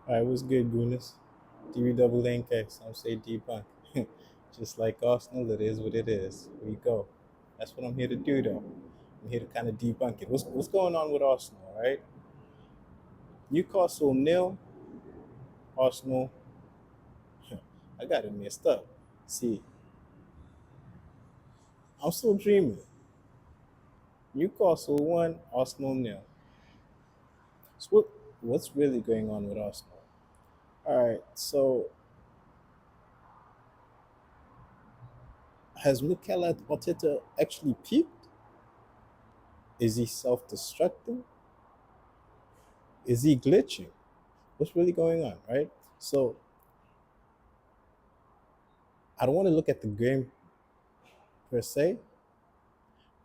Alright, what's good, Gunas? DB double NK, some say debunk. Just like Arsenal, it is what it is. We go. That's what I'm here to do, though. I'm here to kind of debunk it. What's going on with Arsenal, right? Newcastle nil, Arsenal. I got it messed up. See, I'm still dreaming. Newcastle 1, Arsenal nil. So what's really going on with Arsenal? All right, so has Mikel Arteta actually peaked? Is he self-destructing? Is he glitching? What's really going on, right? So I don't want to look at the game per se.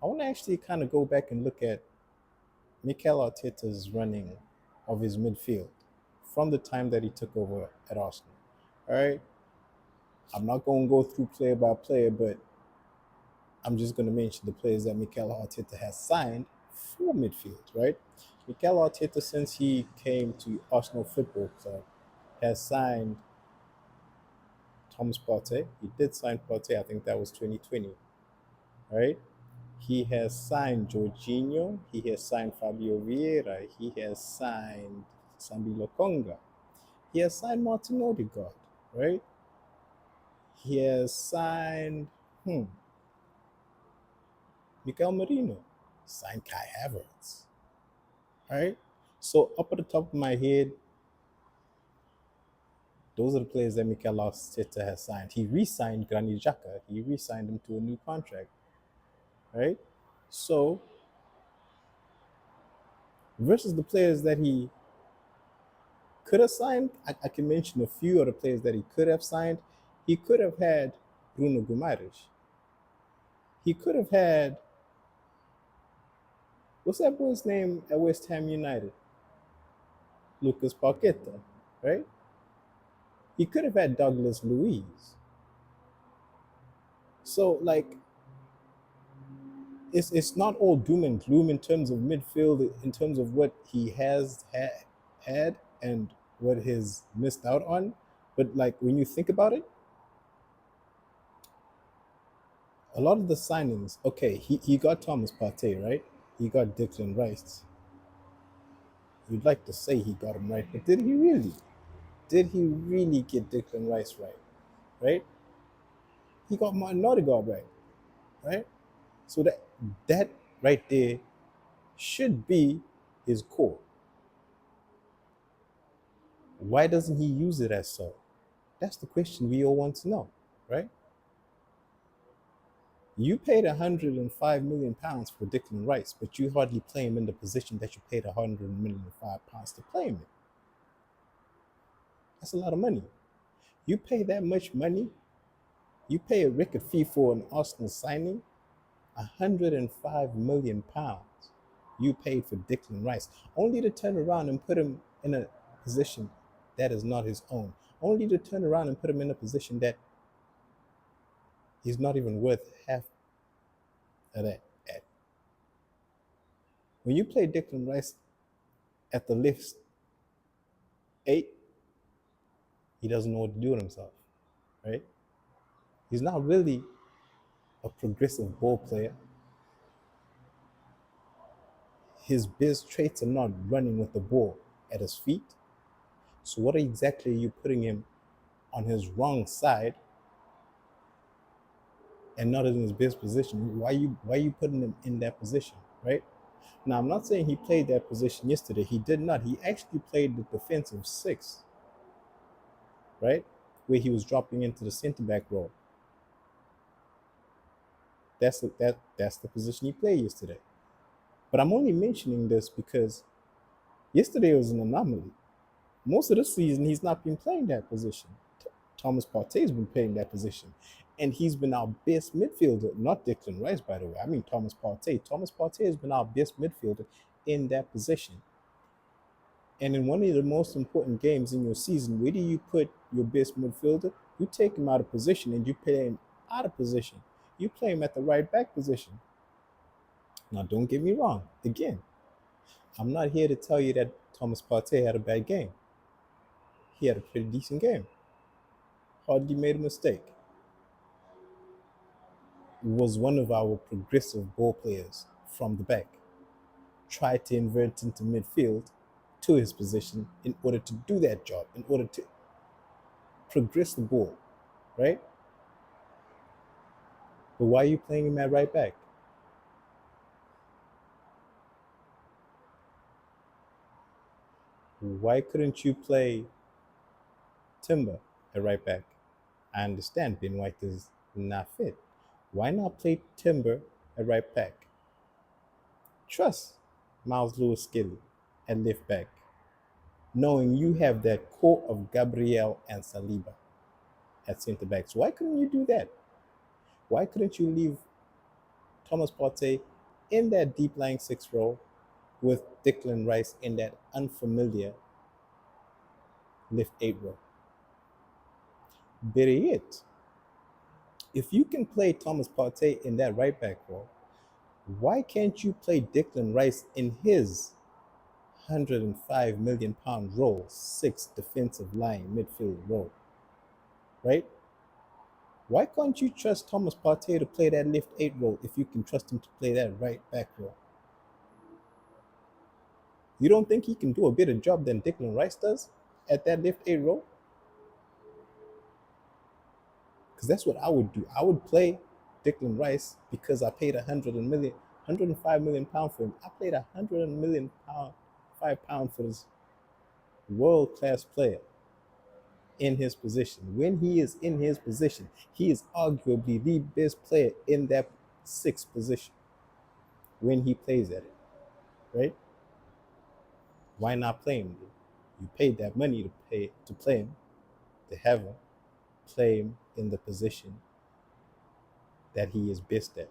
I want to actually kind of go back and look at Mikel Arteta's running of his midfield from the time that he took over at Arsenal. All right. I'm not going to go through player by player, but I'm just going to mention the players that Mikel Arteta has signed for midfield, right? Mikel Arteta, since he came to Arsenal Football Club, has signed Thomas Partey. He did sign Partey, I think that was 2020, right? He has signed Jorginho. He has signed Fabio Vieira. He has signed Sambi Lokonga. He has signed Martin Odegaard, right? He has signed Mikel Merino. Signed Kai Havertz, right? So up at the top of my head, those are the players that Mikel Arteta has signed. He re-signed Granit Xhaka. He re-signed him to a new contract, right? So versus the players that he could have signed, I can mention a few of the players that he could have signed. He could have had Bruno Guimaraes. He could have had, what's that boy's name at West Ham United? Lucas Paqueta, right? He could have had Douglas Luiz. So, like, it's not all doom and gloom in terms of midfield, in terms of what he has had and what he's missed out on. But, like, when you think about it, a lot of the signings, okay, he got Thomas Partey, right? He got Declan Rice. You'd like to say he got him right, but did he really? Did he really get Declan Rice right? Right? He got Martin Odegaard right, right? So that right there should be his core. Why doesn't he use it as so? That's the question we all want to know, right? You paid £105 million for Declan Rice, but you hardly play him in the position that you paid £105 to play him in. That's a lot of money. You pay that much money, you pay a record fee for an Arsenal signing, £105 million you paid for Declan Rice, only to turn around and put him in a position that is not his own, only to turn around and put him in a position that he's not even worth half of that at. When you play Declan Rice at the left 8, he doesn't know what to do with himself, right? He's not really a progressive ball player. His best traits are not running with the ball at his feet. So what exactly are you putting him on his wrong side and not in his best position? Why are you putting him in that position, right? Now I'm not saying he played that position yesterday. He did not. He actually played the defensive 6, right? Where he was dropping into the center back role. That's the position he played yesterday. But I'm only mentioning this because yesterday was an anomaly. Most of the season, he's not been playing that position. Thomas Partey's been playing that position. And he's been our best midfielder, not Declan Rice, by the way. I mean Thomas Partey. Thomas Partey has been our best midfielder in that position. And in one of the most important games in your season, where do you put your best midfielder? You take him out of position and you play him out of position. You play him at the right back position. Now, don't get me wrong. Again, I'm not here to tell you that Thomas Partey had a bad game. He had a pretty decent game. Hardly made a mistake. Was one of our progressive ball players from the back. Tried to invert into midfield to his position in order to do that job, in order to progress the ball, right? But why are you playing him at right back? Why couldn't you play Timber at right back? I understand Ben White is not fit. Why not play Timber at right back? Trust Miles Lewis Skelly at left back, knowing you have that core of Gabriel and Saliba at centre backs. Why couldn't you do that? Why couldn't you leave Thomas Partey in that deep lying six role with Declan Rice in that unfamiliar left eight role? Better yet, if you can play Thomas Partey in that right back role, why can't you play Declan Rice in his £105 million role, sixth defensive line midfield role, right? Why can't you trust Thomas Partey to play that left eight role if you can trust him to play that right back role? You don't think he can do a better job than Declan Rice does at that left eight role? Because that's what I would do. I would play Declan Rice because I paid £105 million for him. I paid £100 million for this world class player in his position. When he is in his position, he is arguably the best player in that sixth position when he plays at it, right? Why not play him? You paid that money to play him, to have him play him in the position that he is best at,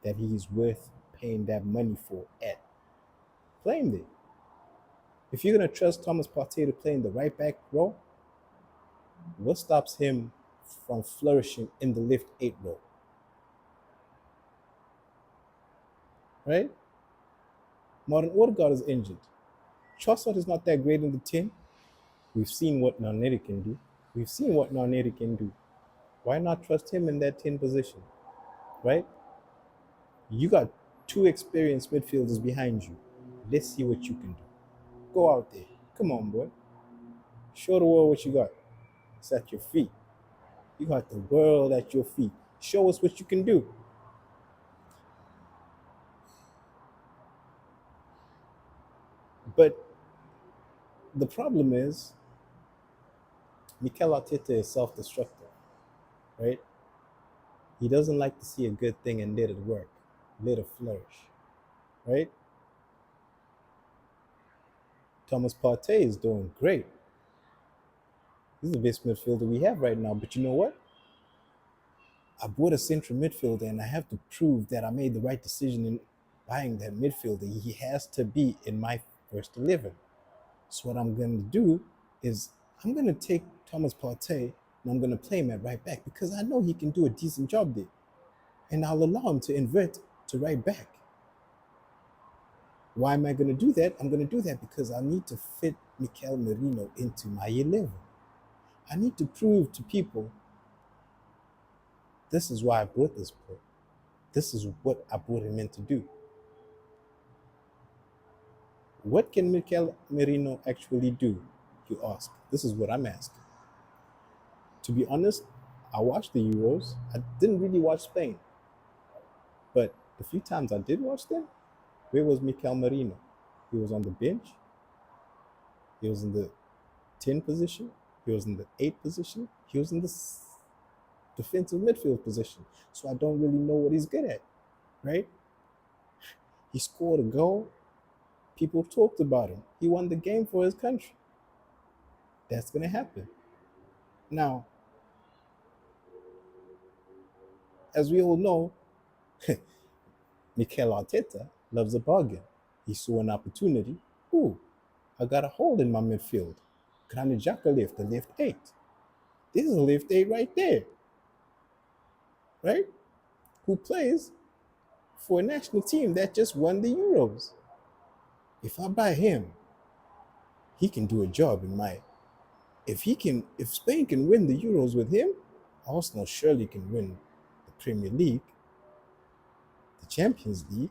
that he is worth paying that money for at. Play him there. If you're gonna trust Thomas Partey to play in the right back role, what stops him from flourishing in the left eight role? Right? Martin Odegaard is injured. Trossard is not that great in the 10. We've seen what Naneri can do. Why not trust him in that 10 position? Right? You got two experienced midfielders behind you. Let's see what you can do. Go out there. Come on, boy. Show the world what you got. It's at your feet. You got the world at your feet. Show us what you can do. But the problem is, Mikel Arteta is self-destructive, right? He doesn't like to see a good thing and let it work, let it flourish, right? Thomas Partey is doing great. He's the best midfielder we have right now. But you know what? I bought a central midfielder and I have to prove that I made the right decision in buying that midfielder. He has to be in my first 11. So what I'm going to do is I'm going to take Thomas Partey and I'm going to play him at right back because I know he can do a decent job there. And I'll allow him to invert to right back. Why am I going to do that? I'm going to do that because I need to fit Mikel Merino into my 11. I need to prove to people this is why I brought this player. This is what I brought him in to do. What can Mikel Merino actually do, you ask? This is what I'm asking. To be honest, I watched the Euros. I didn't really watch Spain. But the few times I did watch them, where was Mikel Merino? He was on the bench. He was in the 10 position. He was in the 8 position. He was in the defensive midfield position. So I don't really know what he's good at, right? He scored a goal. People talked about him. He won the game for his country. That's going to happen. Now, as we all know, Mikel Arteta loves a bargain. He saw an opportunity. Ooh, I got a hole in my midfield. Granit Xhaka left, the left 8. This is a left 8 right there, right? Who plays for a national team that just won the Euros. If I buy him, he can do a job in my if Spain can win the Euros with him, Arsenal surely can win the Premier League, the Champions League,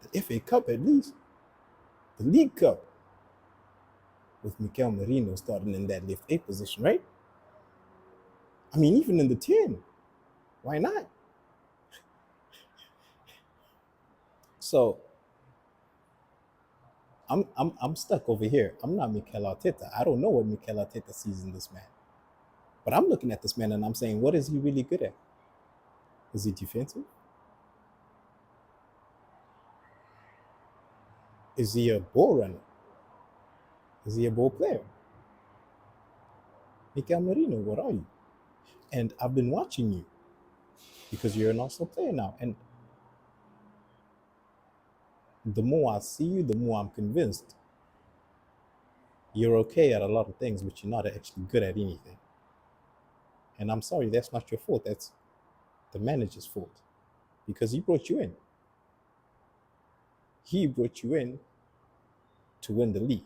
the FA Cup at least, the League Cup, with Mikel Merino starting in that left 8 position, right? I mean, even in the 10, why not? So I'm stuck over here. I'm not Mikel Arteta. I don't know what Mikel Arteta sees in this man. But I'm looking at this man and I'm saying, what is he really good at? Is he defensive? Is he a ball runner? Is he a ball player? Mikel Merino, what are you? And I've been watching you because you're an Arsenal player now. And the more I see you, the more I'm convinced you're okay at a lot of things, but you're not actually good at anything. And I'm sorry, that's not your fault. That's the manager's fault because he brought you in. He brought you in to win the league,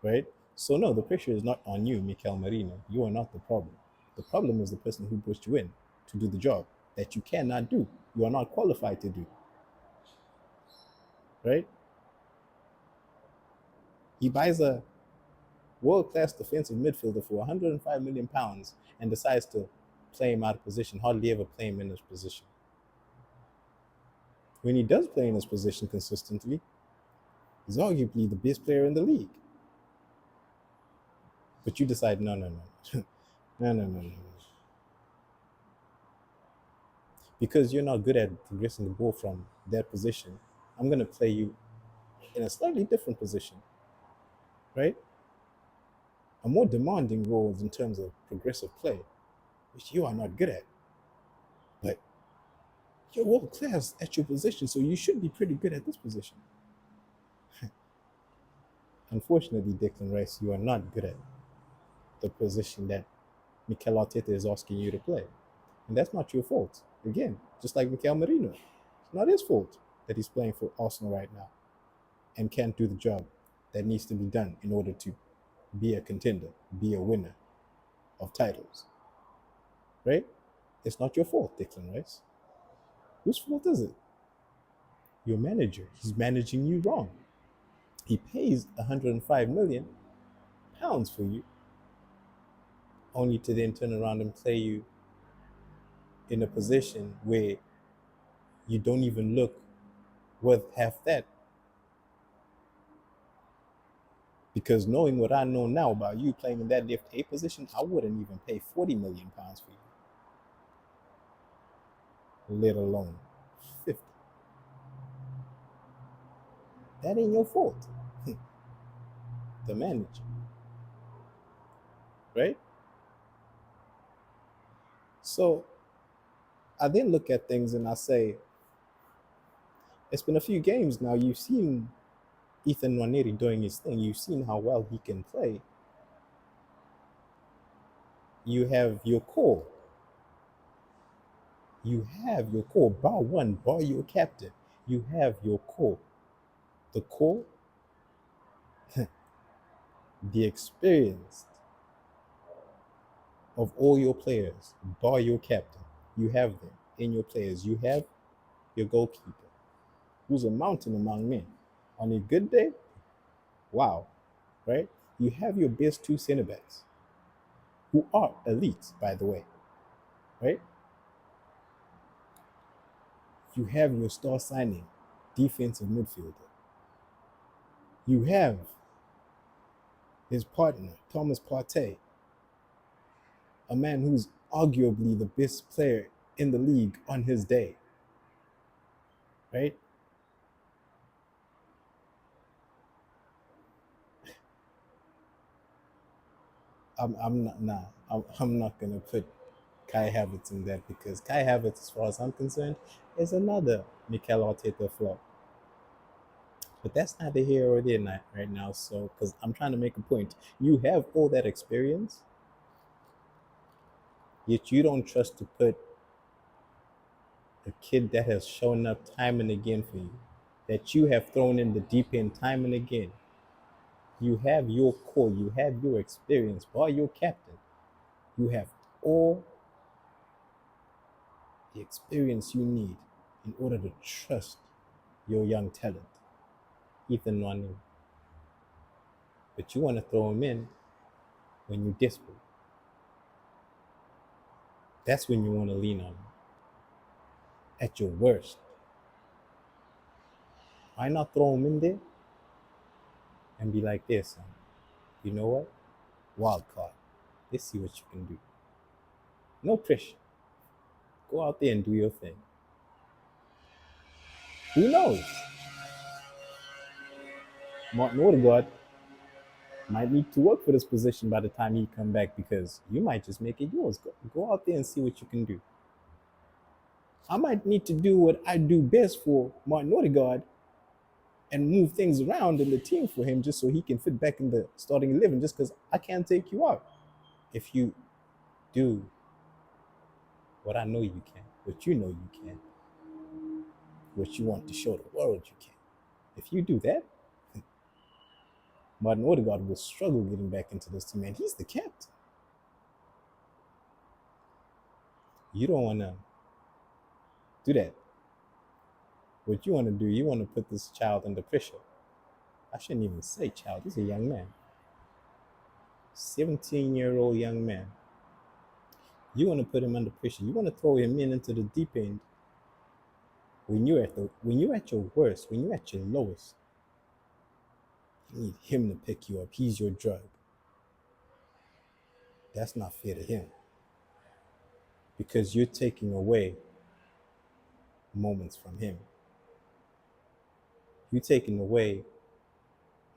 right? So no, the pressure is not on you, Mikel Merino. You are not the problem. The problem is the person who brought you in to do the job that you cannot do. You are not qualified to do, right? He buys a world-class defensive midfielder for 105 million pounds and decides to play him out of position. Hardly ever play him in his position. When he does play in his position consistently, he's arguably the best player in the league. But you decide, no, no, no, no, no, no, no. Because you're not good at progressing the ball from that position, I'm going to play you in a slightly different position, right? A more demanding role in terms of progressive play, which you are not good at. But you're world class at your position, so you should be pretty good at this position. Unfortunately, Declan Rice, you are not good at the position that Mikel Arteta is asking you to play. And that's not your fault. Again, just like Mikel Merino, it's not his fault that he's playing for Arsenal right now and can't do the job that needs to be done in order to be a contender, be a winner of titles. Right? It's not your fault, Declan Rice. Whose fault is it? Your manager. He's managing you wrong. He pays 105 million pounds for you, only to then turn around and play you in a position where you don't even look worth half that. Because knowing what I know now about you playing in that left A position, I wouldn't even pay 40 million pounds for you, let alone 50. That ain't your fault. The manager, right? So I then look at things and I say, it's been a few games now. You've seen Ethan Nwaneri doing his thing. You've seen how well he can play. You have your core. You have your core. Bar one, bar your captain. You have your core. The core, the experience of all your players, bar your captain. You have them in your players. You have your goalkeeper, who's a mountain among men. On a good day, wow, right? You have your best two center backs, who are elite, by the way, right? You have your star signing, defensive midfielder. You have his partner, Thomas Partey, a man who's arguably the best player in the league on his day, right? I'm not nah. I'm not gonna put Kai Havertz in that because Kai Havertz, as far as I'm concerned, is another Mikel Arteta flop. But that's neither here or there right now. So, because I'm trying to make a point, you have all that experience, yet you don't trust to put a kid that has shown up time and again for you, that you have thrown in the deep end time and again, You have your core, you have your experience, bar your captain. You have all the experience you need in order to trust your young talent, Ethan Nwaneri. But you want to throw him in when you're desperate. That's when you want to lean on him. At your worst, why not throw him in there and be like this? You know what? Wild card. Let's see what you can do. No pressure. Go out there and do your thing. Who knows? Martin Odegaard might need to work for this position by the time he come back because you might just make it yours. Go out there and see what you can do. I might need to do what I do best for Martin Odegaard and move things around in the team for him just so he can fit back in the starting 11 just because I can't take you out. If you do what I know you can, what you know you can, what you want to show the world you can. If you do that, Martin Odegaard will struggle getting back into this team, and he's the captain. You don't want to do that. What you want to do, you want to put this child under pressure. I shouldn't even say child, he's a young man. 17-year-old young man. You want to put him under pressure. You want to throw him into the deep end when you're at your worst, when you're at your lowest. You need him to pick you up. He's your drug. That's not fair to him because you're taking away moments from him. You're taking away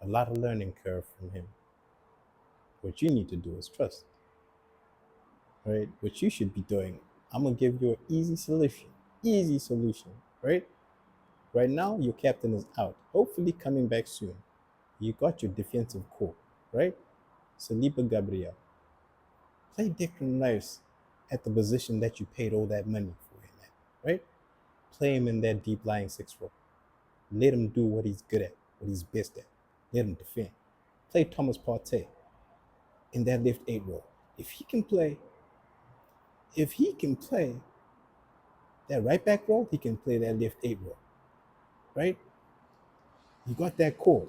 a lot of learning curve from him. What you need to do is trust. Right? What you should be doing, I'm gonna give you an easy solution. Easy solution, right? Right now, your captain is out. Hopefully coming back soon. You got your defensive core, right? Saliba Gabriel. Play Declan Rice at the position that you paid all that money for him at, right? Play him in that deep lying 6 role. Let him do what he's good at, what he's best at. Let him defend. Play Thomas Partey in that left 8 role. If he can play that right back role, he can play that left 8 role, right? You got that core.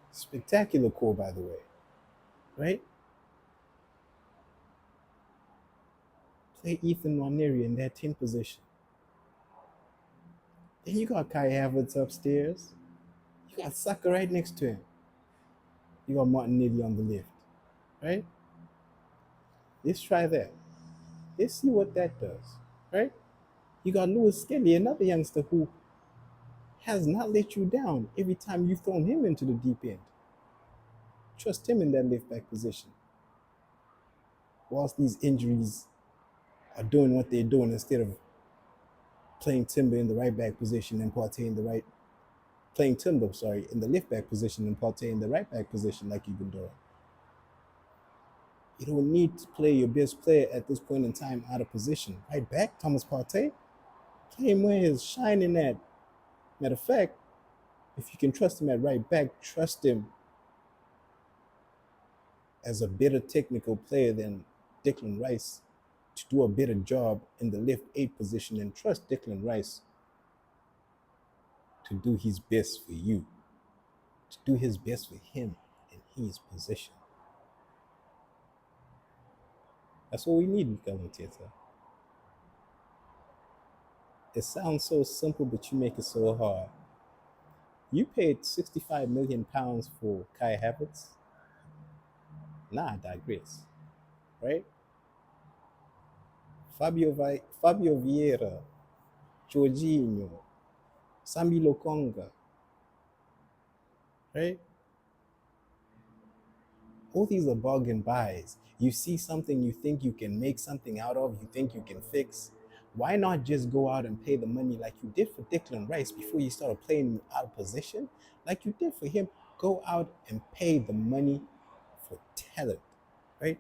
Spectacular core, by the way, right? Play Ethan Nwaneri in that 10 position. Then you got Kai Havertz upstairs. You got Saka right next to him. You got Martinelli on the left, right? Let's try that. Let's see what that does, right? You got Lewis Skelly, another youngster who has not let you down every time you've thrown him into the deep end. Trust him in that left back position. Whilst these injuries are doing what they're doing, instead of playing Timber in the right back position and Partey in the right, playing Timber, sorry, in the left back position and Partey in the right back position like you've been doing. You don't need to play your best player at this point in time out of position. Right back, Thomas Partey, play him where he's shining at. Matter of fact, if you can trust him at right back, trust him as a better technical player than Declan Rice to do a better job in the left 8 position, and trust Declan Rice to do his best for you, to do his best for him in his position. That's what we need, Mikel Arteta. It sounds so simple, but you make it so hard. You paid £65 million for Kai Havertz. Nah, I digress, right? Fabio Vieira, Jorginho, Sambi Lokonga, right? All these are bargain buys. You see something you think you can make something out of, you think you can fix. Why not just go out and pay the money like you did for Declan Rice before you started playing out of position? Like you did for him, go out and pay the money for talent, right?